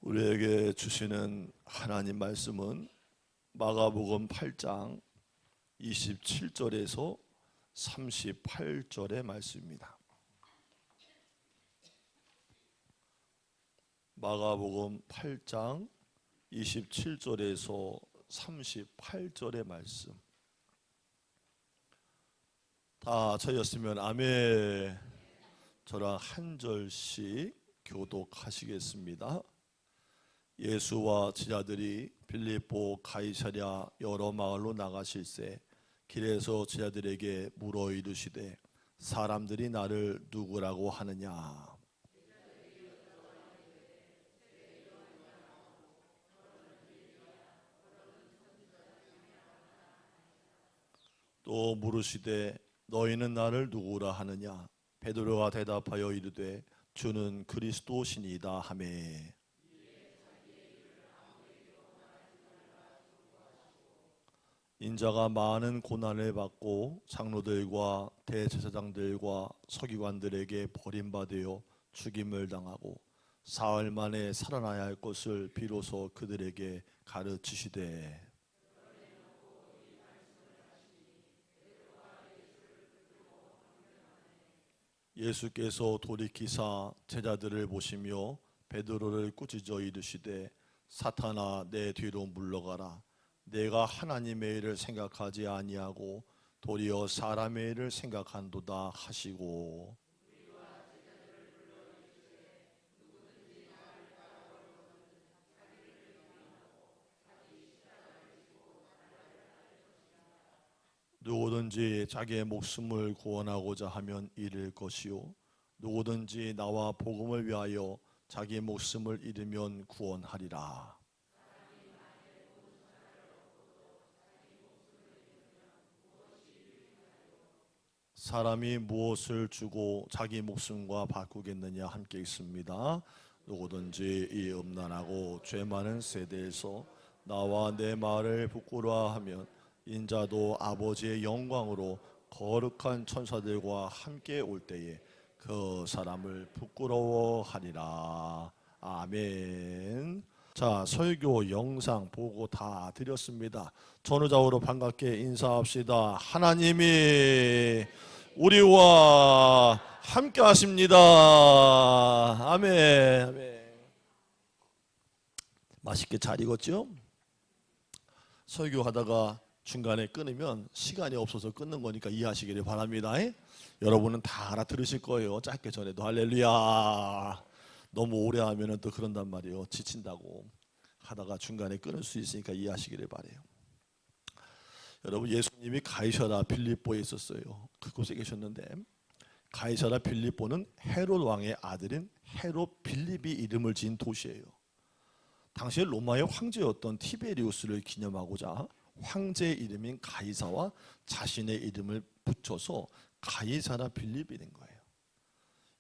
우리에게 주시는 하나님 말씀은 마가복음 8장 27절에서 38절의 말씀입니다. 마가복음 8장 27절에서 38절의 말씀. 다 저였으면 아멘. 저랑 한 절씩 교독하시겠습니다. 예수와 제자들이 빌립보 가이사랴 여러 마을로 나가실새 길에서 제자들에게 물어 이르시되 사람들이 나를 누구라고 하느냐. 또 물으시되 너희는 나를 누구라 하느냐. 베드로가 대답하여 이르되 주는 그리스도시니이다 하매. 인자가 많은 고난을 받고 장로들과 대제사장들과 서기관들에게 버림받아 죽임을 당하고 사흘 만에 살아나야 할 것을 비로소 그들에게 가르치시되 예수께서 돌이키사 제자들을 보시며 베드로를 꾸짖어 이르시되 사탄아 내 뒤로 물러가라. 내가 하나님의 일을 생각하지 아니하고 도리어 사람의 일을 생각한도다 하시고 누구든지 자기의 목숨을 구원하고자 하면 잃을 것이요 누구든지 나와 복음을 위하여 자기 목숨을 잃으면 구원하리라. 사람이 무엇을 주고 자기 목숨과 바꾸겠느냐. 함께 있습니다. 누구든지 이 음란하고 죄 많은 세대에서 나와 내 말을 부끄러워하면 인자도 아버지의 영광으로 거룩한 천사들과 함께 올 때에 그 사람을 부끄러워하리라. 아멘. 자, 설교 영상 보고 다 드렸습니다. 전우좌우로 반갑게 인사합시다. 하나님이 우리와 함께 하십니다. 아멘. 아멘. 맛있게 잘 익었죠? 설교하다가 중간에 끊으면 시간이 없어서 끊는 거니까 이해하시기를 바랍니다. 여러분은 다 알아들으실 거예요. 짧게 전에도. 할렐루야. 너무 오래 하면 또 그런단 말이에요. 지친다고 하다가 중간에 끊을 수 있으니까 이해하시기를 바라요. 여러분, 예수님이 가이사랴 빌립보에 있었어요. 그곳에 계셨는데 가이사랴 빌립보는 헤롯 왕의 아들인 헤롯 빌립이 이름을 지은 도시예요. 당시에 로마의 황제였던 티베리우스를 기념하고자 황제의 이름인 가이사와 자신의 이름을 붙여서 가이사랴 빌립이 된 거예요.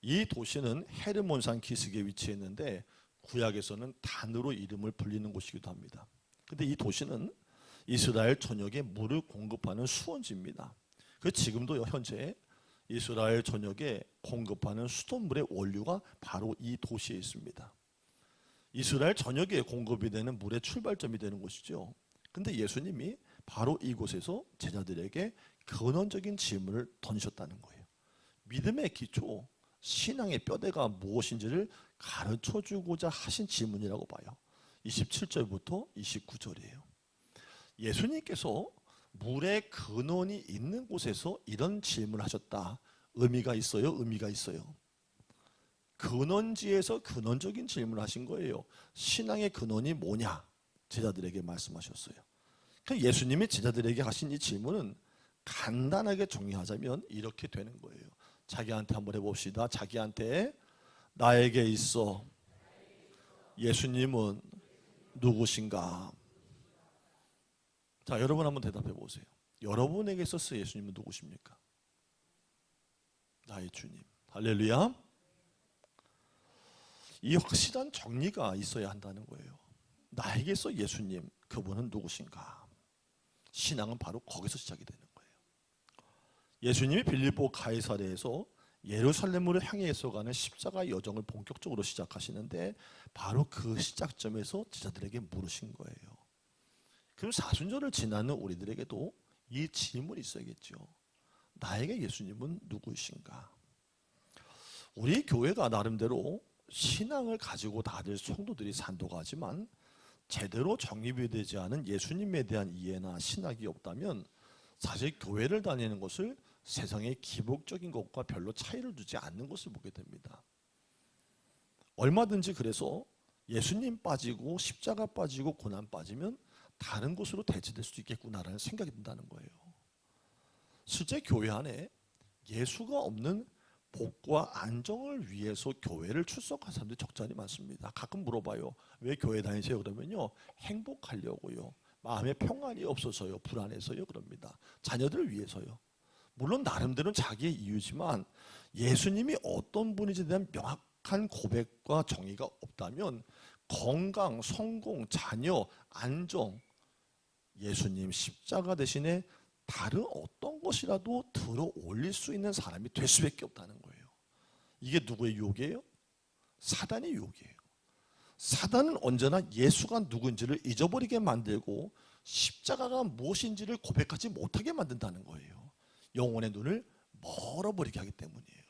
이 도시는 헤르몬산 기슭에 위치했는데 구약에서는 단으로 이름을 불리는 곳이기도 합니다. 그런데 이 도시는 이스라엘 전역에 물을 공급하는 수원지입니다. 지금도 현재 이스라엘 전역에 공급하는 수돗물의 원료가 바로 이 도시에 있습니다. 이스라엘 전역에 공급이 되는 물의 출발점이 되는 곳이죠. 그런데 예수님이 바로 이곳에서 제자들에게 근원적인 질문을 던지셨다는 거예요. 믿음의 기초, 신앙의 뼈대가 무엇인지를 가르쳐주고자 하신 질문이라고 봐요. 27절부터 29절이에요. 예수님께서 물의 근원이 있는 곳에서 이런 질문을 하셨다. 의미가 있어요? 의미가 있어요. 근원지에서 근원적인 질문을 하신 거예요. 신앙의 근원이 뭐냐? 제자들에게 말씀하셨어요. 예수님이 제자들에게 하신 이 질문은 간단하게 정리하자면 이렇게 되는 거예요. 자기한테 한번 해봅시다. 자기한테 나에게 있어 예수님은 누구신가? 자, 여러분 한번 대답해 보세요. 여러분에게 있어서 예수님은 누구십니까? 나의 주님. 할렐루야. 이 확실한 정리가 있어야 한다는 거예요. 나에게서 예수님, 그분은 누구신가? 신앙은 바로 거기서 시작이 되는 거예요. 예수님이 빌립보 가이사랴에서 예루살렘으로 향해서 가는 십자가 여정을 본격적으로 시작하시는데 바로 그 시작점에서 제자들에게 물으신 거예요. 그럼 사순절을 지나는 우리들에게도 이 질문이 있어야겠죠. 나에게 예수님은 누구이신가? 우리 교회가 나름대로 신앙을 가지고 다들 성도들이 산도가하지만 제대로 정립이 되지 않은 예수님에 대한 이해나 신학이 없다면 사실 교회를 다니는 것을 세상의 기복적인 것과 별로 차이를 두지 않는 것을 보게 됩니다. 얼마든지 그래서 예수님 빠지고 십자가 빠지고 고난 빠지면 다른 곳으로 대체될 수도 있겠구나라는 생각이 든다는 거예요. 실제 교회 안에 예수가 없는 복과 안정을 위해서 교회를 출석한 사람들이 적잖이 많습니다. 가끔 물어봐요. 왜 교회 다니세요? 그러면요. 행복하려고요. 마음에 평안이 없어서요. 불안해서요. 그럽니다. 자녀들을 위해서요. 물론 나름대로는 자기의 이유지만 예수님이 어떤 분인지에 대한 명확한 고백과 정의가 없다면 건강, 성공, 자녀, 안정, 예수님 십자가 대신에 다른 어떤 것이라도 들어 올릴 수 있는 사람이 될 수밖에 없다는 거예요. 이게 누구의 유혹이에요? 사단의 유혹이에요. 사단은 언제나 예수가 누군지를 잊어버리게 만들고 십자가가 무엇인지를 고백하지 못하게 만든다는 거예요. 영혼의 눈을 멀어버리게 하기 때문이에요.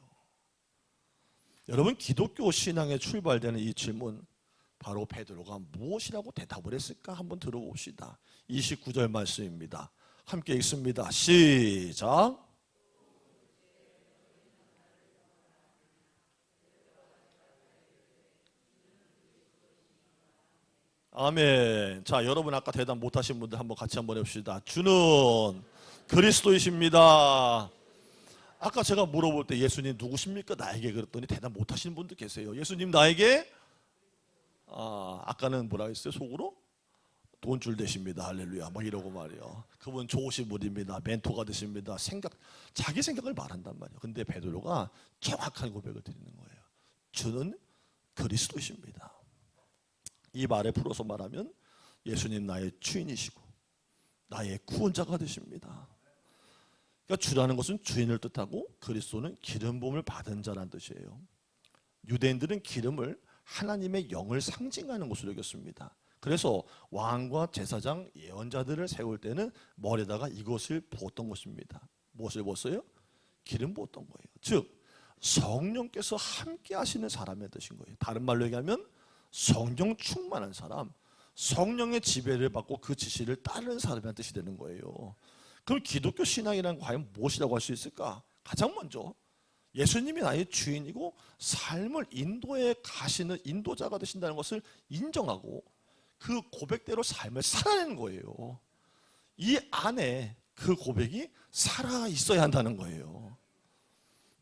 여러분, 기독교 신앙에 출발되는 이 질문, 바로 베드로가 무엇이라고 대답을 했을까 한번 들어봅시다. 29절 말씀입니다. 함께 읽습니다. 시작. 아멘. 자, 여러분 아까 대답 못하신 분들 한번 같이 한번 해봅시다. 주는 그리스도이십니다. 아까 제가 물어볼 때 예수님 누구십니까? 나에게 그랬더니 대답 못하시는 분들 계세요. 예수님 나에게 아까는 뭐라 했어요? 속으로? 돈줄 되십니다. 할렐루야. 막 이러고 말이요. 그분 좋으신 분입니다. 멘토가 되십니다. 자기 생각을 말한단 말이에요. 근데 베드로가 정확한 고백을 드리는 거예요. 주는 그리스도이십니다. 이 말에 풀어서 말하면 예수님 나의 주인이시고 나의 구원자가 되십니다. 그러니까 주라는 것은 주인을 뜻하고 그리스도는 기름 부음을 받은 자라는 뜻이에요. 유대인들은 기름을 하나님의 영을 상징하는 것으로 여겼습니다. 그래서 왕과 제사장, 예언자들을 세울 때는 머리에다가 이것을 부었던 것입니다. 무엇을 부었어요? 기름 부었던 거예요. 즉 성령께서 함께 하시는 사람의 뜻인 거예요. 다른 말로 얘기하면 성령 충만한 사람, 성령의 지배를 받고 그 지시를 따르는 사람의 뜻이 되는 거예요. 그럼 기독교 신앙이란 과연 무엇이라고 할 수 있을까? 가장 먼저 예수님이 나의 주인이고 삶을 인도에 가시는 인도자가 되신다는 것을 인정하고 그 고백대로 삶을 살아내는 거예요. 이 안에 그 고백이 살아 있어야 한다는 거예요.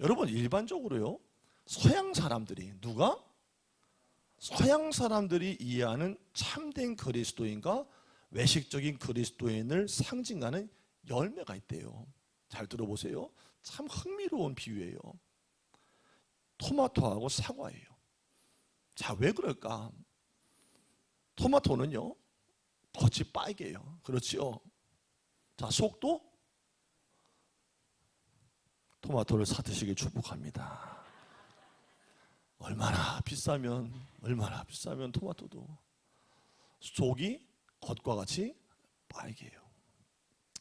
여러분, 일반적으로요, 서양 사람들이 서양 사람들이 이해하는 참된 그리스도인과 외식적인 그리스도인을 상징하는 열매가 있대요. 잘 들어보세요. 참 흥미로운 비유예요. 토마토하고 사과예요. 자, 왜 그럴까? 토마토는요, 겉이 빨개요. 그렇지요? 자, 속도? 토마토를 사 드시길 축복합니다. 얼마나 비싸면 토마토도 속이 겉과 같이 빨개요.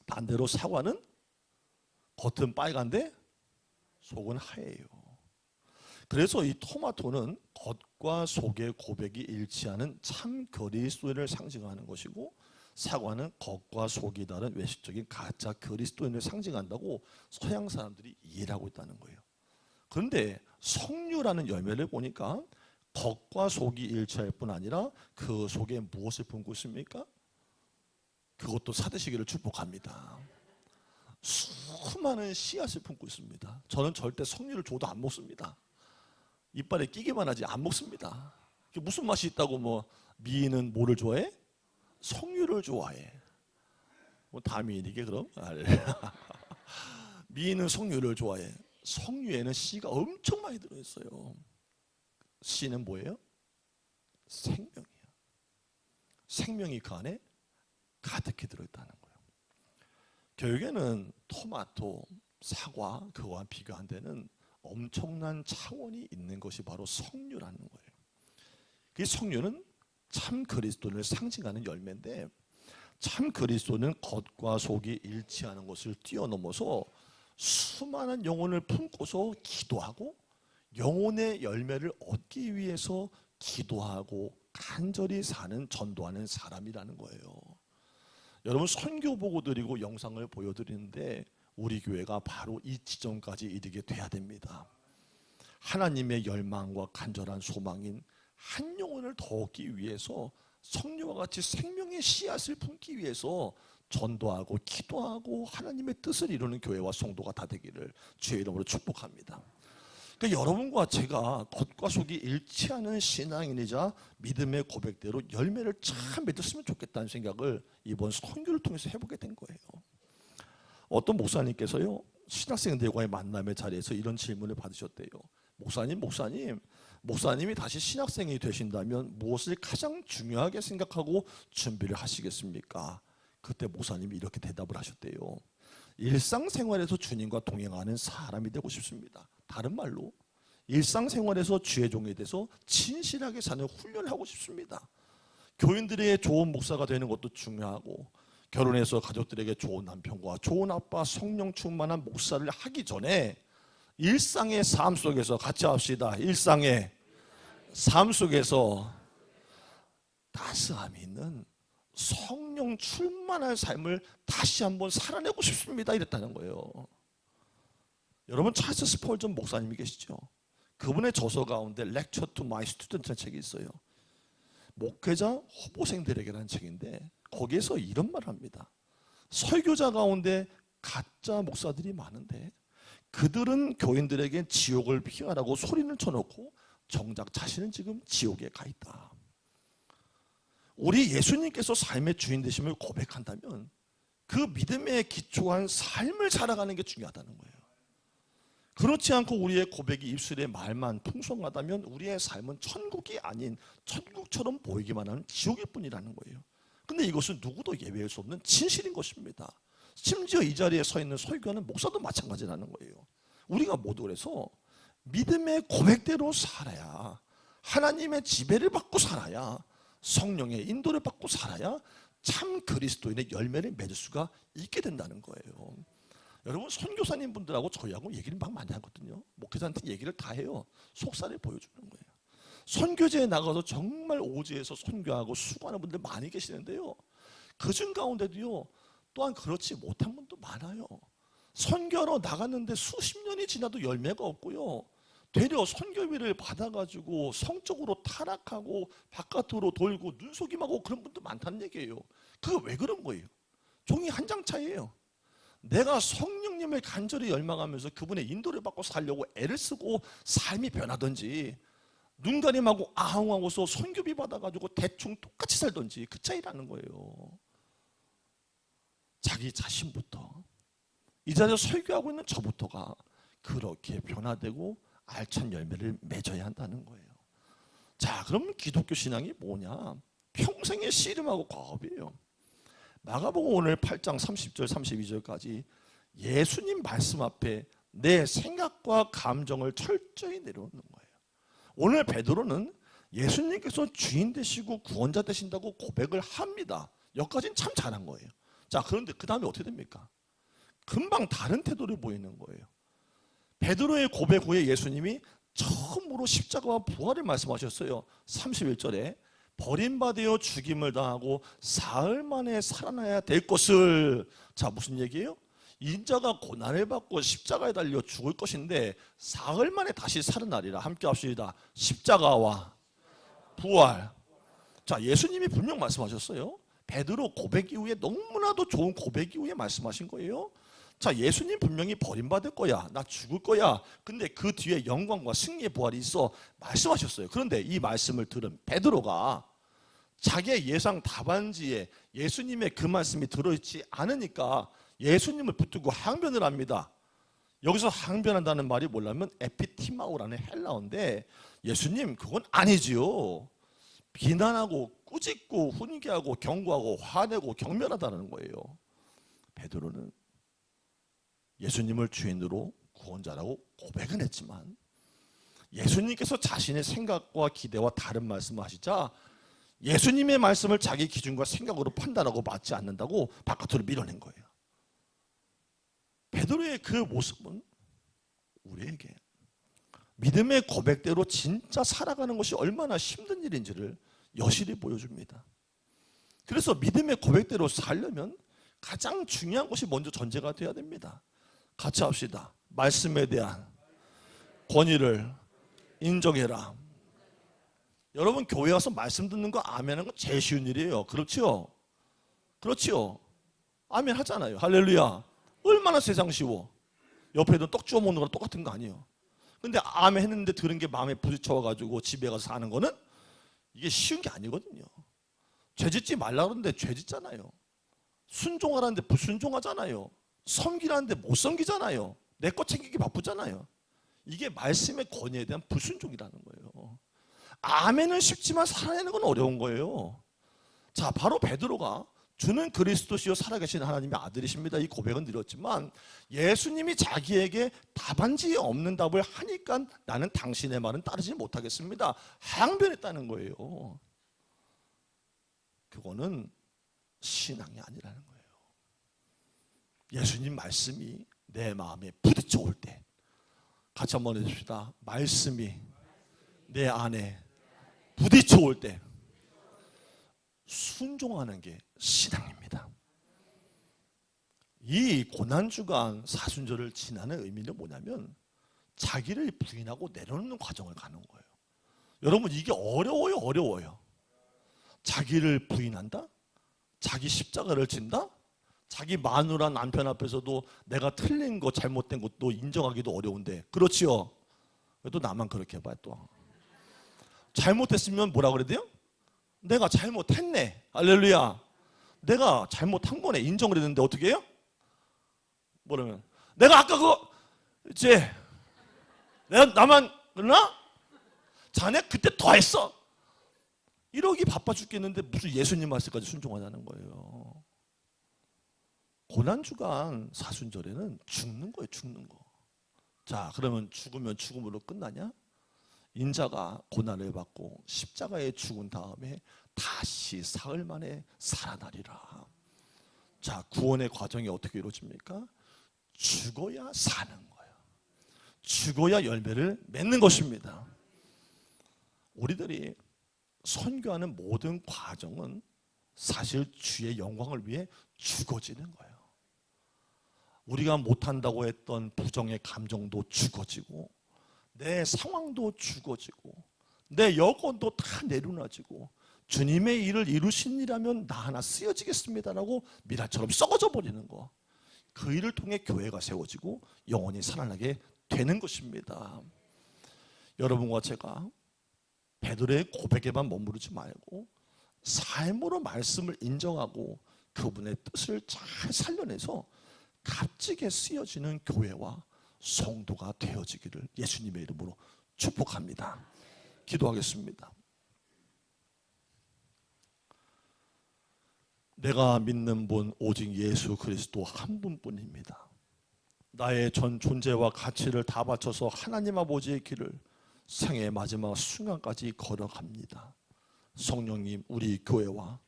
반대로 사과는 겉은 빨간데 속은 하얘요. 그래서 이 토마토는 겉과 속의 고백이 일치하는 참 그리스도인을 상징하는 것이고, 사과는 겉과 속이 다른 외식적인 가짜 그리스도인을 상징한다고 서양 사람들이 이해를 하고 있다는 거예요. 그런데 석류라는 열매를 보니까 겉과 속이 일치할 뿐 아니라 그 속에 무엇을 품고 있습니까? 그것도 사드시기를 축복합니다. 수많은 씨앗을 품고 있습니다. 저는 절대 석류를 줘도 안 먹습니다. 이빨에 끼기만 하지 안 먹습니다. 무슨 맛이 있다고 미인은 뭐를 좋아해? 석류를 좋아해. 다 미인이게 그럼? 미인은 석류를 좋아해. 석류에는 씨가 엄청 많이 들어있어요. 씨는 뭐예요? 생명이에요. 생명이 그 안에 가득히 들어있다는 거예요. 결국에는 토마토, 사과, 그거와 비교한 데는 엄청난 차원이 있는 것이 바로 성류라는 거예요. 그 성류는 참 그리스도를 상징하는 열매인데, 참 그리스도는 겉과 속이 일치하는 것을 뛰어넘어서 수많은 영혼을 품고서 기도하고 영혼의 열매를 얻기 위해서 기도하고 간절히 사는, 전도하는 사람이라는 거예요. 여러분, 선교 보고 드리고 영상을 보여드리는데 우리 교회가 바로 이 지점까지 이르게 돼야 됩니다. 하나님의 열망과 간절한 소망인 한 영혼을 더 얻기 위해서 성령과 같이 생명의 씨앗을 품기 위해서 전도하고 기도하고 하나님의 뜻을 이루는 교회와 성도가 다 되기를 주의 이름으로 축복합니다. 그러니까 여러분과 제가 겉과 속이 일치하는 신앙인이자 믿음의 고백대로 열매를 참 맺었으면 좋겠다는 생각을 이번 선교를 통해서 해보게 된 거예요. 어떤 목사님께서요, 신학생들과의 만남의 자리에서 이런 질문을 받으셨대요. 목사님이 다시 신학생이 되신다면 무엇을 가장 중요하게 생각하고 준비를 하시겠습니까? 그때 목사님이 이렇게 대답을 하셨대요. 일상생활에서 주님과 동행하는 사람이 되고 싶습니다. 다른 말로 일상생활에서 주의 종에 대해서 진실하게 사는 훈련을 하고 싶습니다. 교인들에게 좋은 목사가 되는 것도 중요하고, 결혼해서 가족들에게 좋은 남편과 좋은 아빠, 성령 충만한 목사를 하기 전에 일상의 삶 속에서, 같이 합시다, 일상의 삶 속에서 따스함이 있는 성령 충만한 삶을 다시 한번 살아내고 싶습니다, 이랬다는 거예요. 여러분, 찰스 스펄전 목사님이 계시죠? 그분의 저서 가운데 Lecture to My Student라는 책이 있어요. 목회자 후보생들에게라는 책인데, 거기에서 이런 말을 합니다. 설교자 가운데 가짜 목사들이 많은데 그들은 교인들에게 지옥을 피하라고 소리를 쳐놓고 정작 자신은 지금 지옥에 가 있다. 우리 예수님께서 삶의 주인 되심을 고백한다면 그 믿음에 기초한 삶을 살아가는 게 중요하다는 거예요. 그렇지 않고 우리의 고백이 입술의 말만 풍성하다면 우리의 삶은 천국이 아닌 천국처럼 보이기만 하는 지옥일 뿐이라는 거예요. 근데 이것은 누구도 예외할 수 없는 진실인 것입니다. 심지어 이 자리에 서 있는 설교하는 목사도 마찬가지라는 거예요. 우리가 모두 그래서 믿음의 고백대로 살아야, 하나님의 지배를 받고 살아야, 성령의 인도를 받고 살아야 참 그리스도인의 열매를 맺을 수가 있게 된다는 거예요. 여러분, 선교사님 분들하고 저희하고 얘기를 막 많이 하거든요. 목회자한테 얘기를 다 해요. 속살을 보여주는 거예요. 선교제에 나가서 정말 오지에서 선교하고 수고하는 분들 많이 계시는데요, 그중 가운데도요 또한 그렇지 못한 분도 많아요. 선교하러 나갔는데 수십 년이 지나도 열매가 없고요, 되려 선교비를 받아가지고 성적으로 타락하고 바깥으로 돌고 눈속임하고 그런 분도 많다는 얘기예요. 그거 왜 그런 거예요? 종이 한 장 차이예요. 내가 성령님을 간절히 열망하면서 그분의 인도를 받고 살려고 애를 쓰고 삶이 변하든지, 눈가림하고 아웅하고서 선교비 받아가지고 대충 똑같이 살든지, 그 차이라는 거예요. 자기 자신부터, 이 자리에서 설교하고 있는 저부터가 그렇게 변화되고 알찬 열매를 맺어야 한다는 거예요. 자, 그럼 기독교 신앙이 뭐냐? 평생의 씨름하고 과업이에요. 마가복음 오늘 8장 30절 32절까지 예수님 말씀 앞에 내 생각과 감정을 철저히 내려놓는 거예요. 오늘 베드로는 예수님께서 주인 되시고 구원자 되신다고 고백을 합니다. 여기까지는 참 잘한 거예요. 자, 그런데 그 다음에 어떻게 됩니까? 금방 다른 태도를 보이는 거예요. 베드로의 고백 후에 예수님이 처음으로 십자가와 부활을 말씀하셨어요. 31절에 버림받아 죽임을 당하고 사흘 만에 살아나야 될 것을. 자, 무슨 얘기예요? 인자가 고난을 받고 십자가에 달려 죽을 것인데 사흘 만에 다시 살아나리라. 함께 합시다. 십자가와 부활. 자, 예수님이 분명 말씀하셨어요. 베드로 고백 이후에 너무나도 좋은 고백 이후에 말씀하신 거예요. 자, 예수님 분명히 버림받을 거야, 나 죽을 거야, 근데 그 뒤에 영광과 승리의 부활이 있어 말씀하셨어요. 그런데 이 말씀을 들은 베드로가 자기의 예상 답안지에 예수님의 그 말씀이 들어있지 않으니까 예수님을 붙들고 항변을 합니다. 여기서 항변한다는 말이 뭐냐면 에피티마오라는 헬라어인데, 예수님 그건 아니지요. 비난하고 꾸짖고 훈계하고 경고하고 화내고 경멸하다는 거예요. 베드로는 예수님을 주인으로 구원자라고 고백은 했지만 예수님께서 자신의 생각과 기대와 다른 말씀을 하시자 예수님의 말씀을 자기 기준과 생각으로 판단하고 맞지 않는다고 바깥으로 밀어낸 거예요. 베드로의 그 모습은 우리에게 믿음의 고백대로 진짜 살아가는 것이 얼마나 힘든 일인지를 여실히 보여줍니다. 그래서 믿음의 고백대로 살려면 가장 중요한 것이 먼저 전제가 되어야 됩니다. 같이 합시다. 말씀에 대한 권위를 인정해라. 여러분 교회 와서 말씀 듣는 거 아멘하는 거 제일 쉬운 일이에요. 그렇지요? 그렇지요? 아멘 하잖아요. 할렐루야. 얼마나 세상 쉬워. 옆에도 떡 주워 먹는 거랑 똑같은 거 아니에요. 근데 아멘 했는데 들은 게 마음에 부딪혀가지고 집에 가서 사는 거는 이게 쉬운 게 아니거든요. 죄 짓지 말라 그러는데 죄 짓잖아요. 순종하라는데 불순종하잖아요. 섬기라는데 못 섬기잖아요. 내 거 챙기기 바쁘잖아요. 이게 말씀의 권위에 대한 불순종이라는 거예요. 아멘은 쉽지만 살아내는 건 어려운 거예요. 자, 바로 베드로가 주는 그리스도시요 살아계신 하나님의 아들이십니다. 이 고백은 드렸지만 예수님이 자기에게 답안지 없는 답을 하니까 나는 당신의 말은 따르지 못하겠습니다. 항변했다는 거예요. 그거는 신앙이 아니라는 거예요. 예수님 말씀이 내 마음에 부딪혀 올 때 같이 한번 해줍시다. 말씀이 내 안에 부딪혀 올 때 순종하는 게 신앙입니다. 이 고난주간 사순절을 지나는 의미는 뭐냐면 자기를 부인하고 내려놓는 과정을 가는 거예요. 여러분 이게 어려워요. 자기를 부인한다? 자기 십자가를 진다? 자기 마누라 남편 앞에서도 내가 틀린 거 잘못된 것도 인정하기도 어려운데 그렇지요? 또 나만 그렇게 해봐요. 또 잘못했으면 뭐라 그래야 돼요? 내가 잘못했네. 할렐루야. 내가 잘못한 거네. 인정을 했는데 어떻게 해요? 뭐라면 내가 아까 그거 이제 내가 나만 그러나? 자네 그때 더 했어. 이러기 바빠 죽겠는데 무슨 예수님 말씀까지 순종하자는 거예요. 고난주간 사순절에는 죽는 거예요. 죽는 거. 자, 그러면 죽으면 죽음으로 끝나냐? 인자가 고난을 받고 십자가에 죽은 다음에 다시 사흘 만에 살아나리라. 자, 구원의 과정이 어떻게 이루어집니까? 죽어야 사는 거예요. 죽어야 열매를 맺는 것입니다. 우리들이 선교하는 모든 과정은 사실 주의 영광을 위해 죽어지는 거예요. 우리가 못한다고 했던 부정의 감정도 죽어지고 내 상황도 죽어지고 내 여건도 다 내려놔지고 주님의 일을 이루시니라면 나 하나 쓰여지겠습니다라고 미라처럼 썩어져 버리는 거. 그 일을 통해 교회가 세워지고 영원히 살아나게 되는 것입니다. 여러분과 제가 베드로의 고백에만 머무르지 말고 삶으로 말씀을 인정하고 그분의 뜻을 잘 살려내서 값지게 쓰여지는 교회와 성도가 되어지기를 예수님의 이름으로 축복합니다. 기도하겠습니다. 내가 믿는 분 오직 예수 그리스도 한 분뿐입니다. 나의 전 존재와 가치를 다 바쳐서 하나님 아버지의 길을 생애의 마지막 순간까지 걸어갑니다. 성령님 우리 교회와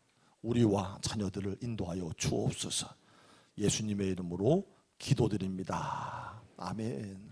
우리와 자녀들을 인도하여 주옵소서. 예수님의 이름으로 기도드립니다. 아멘.